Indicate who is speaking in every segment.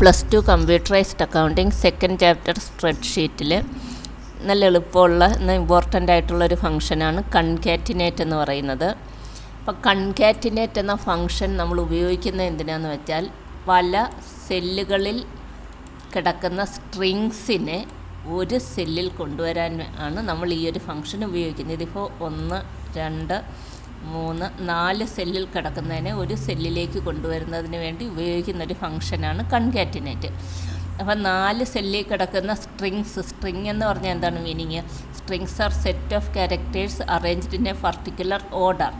Speaker 1: +2 computerised accounting second chapter സ്പ്രെഡ്ഷീറ്റിൽ നല്ല എളുപ്പമുള്ള important ആയിട്ടുള്ളൊരു ഫംഗ്ഷനാണ് കൺകാറ്റിനേറ്റ് എന്ന് പറയുന്നത്. അപ്പോൾ കൺകാറ്റിനേറ്റ് എന്ന ഫംഗ്ഷൻ നമ്മൾ ഉപയോഗിക്കുന്നത് എന്തിനാണെന്ന് വെച്ചാൽ പല സെല്ലുകളിൽ കിടക്കുന്ന സ്ട്രിങ്സിനെ ഒരു സെല്ലിൽ കൊണ്ടുവരാൻ ആണ് നമ്മൾ ഈ ഒരു ഫംഗ്ഷൻ ഉപയോഗിക്കുന്നത്. ഇതിപ്പോൾ 1, 2, 3, 4 സെല്ലിൽ കിടക്കുന്നതിനെ ഒരു സെല്ലിലേക്ക് കൊണ്ടുവരുന്നതിന് വേണ്ടി ഉപയോഗിക്കുന്ന ഒരു ഫംഗ്ഷനാണ് കൺകാറ്റിനേറ്റ്. അപ്പോൾ 4 സെല്ലിൽ കിടക്കുന്ന സ്ട്രിങ് എന്ന് പറഞ്ഞാൽ എന്താണ് meaning? Strings R set of characters arranged in A particular order.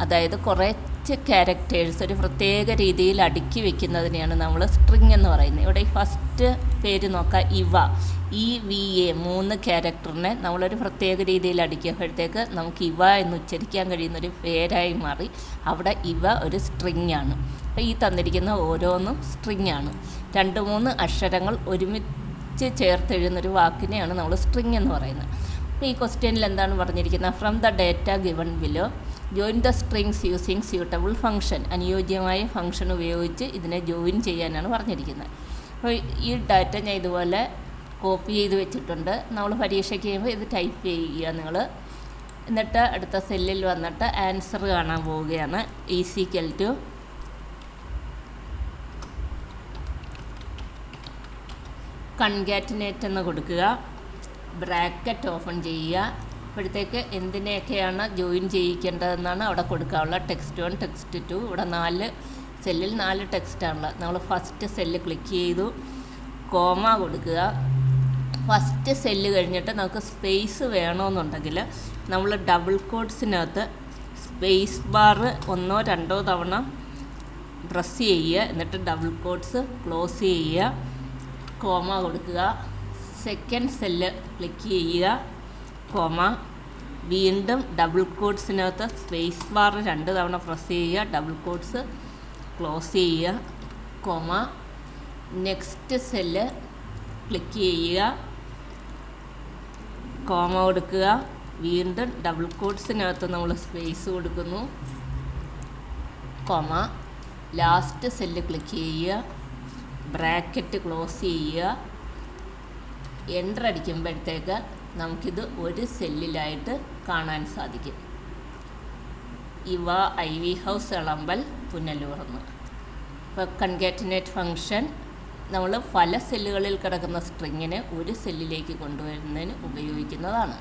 Speaker 1: അതായത് കുറച്ച് ക്യാരക്ടേഴ്സ് ഒരു പ്രത്യേക രീതിയിൽ അടുക്കി വെക്കുന്നതിനെയാണ് നമ്മൾ സ്ട്രിങ് എന്ന് പറയുന്നത്. ഇവിടെ ഈ ഫസ്റ്റ് പേര് നോക്കാം, ഇവ, EVA 3 ക്യാരക്ടറിനെ നമ്മളൊരു പ്രത്യേക രീതിയിൽ അടുക്കിയപ്പോഴത്തേക്ക് നമുക്ക് ഇവ എന്ന് ഉച്ചരിക്കാൻ കഴിയുന്നൊരു പേരായി മാറി. അവിടെ ഇവ ഒരു സ്ട്രിങ് ആണ്. അപ്പോൾ ഈ തന്നിരിക്കുന്ന ഓരോന്നും സ്ട്രിങ് ആണ്. 2-3 അക്ഷരങ്ങൾ ഒരുമിച്ച് ചേർത്തെഴുതുന്നൊരു വാക്കിനെയാണ് നമ്മൾ സ്ട്രിങ് എന്ന് പറയുന്നത്. അപ്പോൾ ഈ ക്വസ്റ്റ്യനിൽ എന്താണ് പറഞ്ഞിരിക്കുന്നത്? From the data given below join the strings using suitable function. അനുയോജ്യമായ ഫംഗ്ഷൻ ഉപയോഗിച്ച് ഇതിനെ ജോയിൻ ചെയ്യാനാണ് പറഞ്ഞിരിക്കുന്നത്. അപ്പോൾ ഈ ഡാറ്റ ഞാൻ ഇതുപോലെ കോപ്പി ചെയ്ത് വെച്ചിട്ടുണ്ട്. നമ്മൾ പരീക്ഷയ്ക്ക് ചെയ്യുമ്പോൾ ഇത് ടൈപ്പ് ചെയ്യുക നിങ്ങൾ. എന്നിട്ട് അടുത്ത സെല്ലിൽ വന്നിട്ട് ആൻസർ കാണാൻ പോവുകയാണ്. ഈസിക്കൽ ടു കൺകാറ്റിനേറ്റ് എന്ന് കൊടുക്കുക, ബ്രാക്കറ്റ് ഓപ്പൺ ചെയ്യുക. അപ്പോഴത്തേക്ക് എന്തിനെയൊക്കെയാണ് ജോയിൻ ചെയ്യിക്കേണ്ടതെന്നാണ് അവിടെ കൊടുക്കാനുള്ള. Text 1, text 2. ഇവിടെ 4 സെല്ലിൽ 4 ടെക്സ്റ്റാണുള്ളത്. നമ്മൾ ഫസ്റ്റ് സെല്ല് ക്ലിക്ക് ചെയ്തു, കോമ കൊടുക്കുക. ഫസ്റ്റ് സെല്ല് കഴിഞ്ഞിട്ട് നമുക്ക് സ്പേസ് വേണമെന്നുണ്ടെങ്കിൽ നമ്മൾ ഡബിൾ കോട്ട്സിനകത്ത് സ്പേസ് ബാർ 1-2 തവണ പ്രസ് ചെയ്യുക. എന്നിട്ട് ഡബിൾ കോട്ട്സ് ക്ലോസ് ചെയ്യുക, കോമ കൊടുക്കുക. സെക്കൻഡ് സെല്ല് ക്ലിക്ക് ചെയ്യുക, കോമ. വീണ്ടും ഡബിൾ കോട്ട്സിനകത്ത് സ്പേസ് ബാർ 2 തവണ പ്രസ് ചെയ്യുക, ഡബിൾ കോട്ട്സ് ക്ലോസ് ചെയ്യുക, കോമ. നെക്സ്റ്റ് സെല്ല് ക്ലിക്ക് ചെയ്യുക, കോമ കൊടുക്കുക. വീണ്ടും ഡബിൾ കോട്ട്സിനകത്ത് നമ്മൾ സ്പേസ് കൊടുക്കുന്നു, കോമ. ലാസ്റ്റ് സെല്ല് ക്ലിക്ക് ചെയ്യുക, ബ്രാക്കറ്റ് ക്ലോസ് ചെയ്യുക. എൻ്റർ അടിക്കുമ്പോഴത്തേക്ക് നമുക്കിത് ഒരു സെല്ലിലായിട്ട് കാണാൻ സാധിക്കും. ഇവ IV ഹൗസ് എളമ്പൽ പുനലൂർന്ന്. ഇപ്പോൾ കൺകാറ്റിനേറ്റ് ഫംഗ്ഷൻ നമ്മൾ പല സെല്ലുകളിൽ കിടക്കുന്ന സ്ട്രിങ്ങിനെ ഒരു സെല്ലിലേക്ക് കൊണ്ടുവരുന്നതിന് ഉപയോഗിക്കുന്നതാണ്.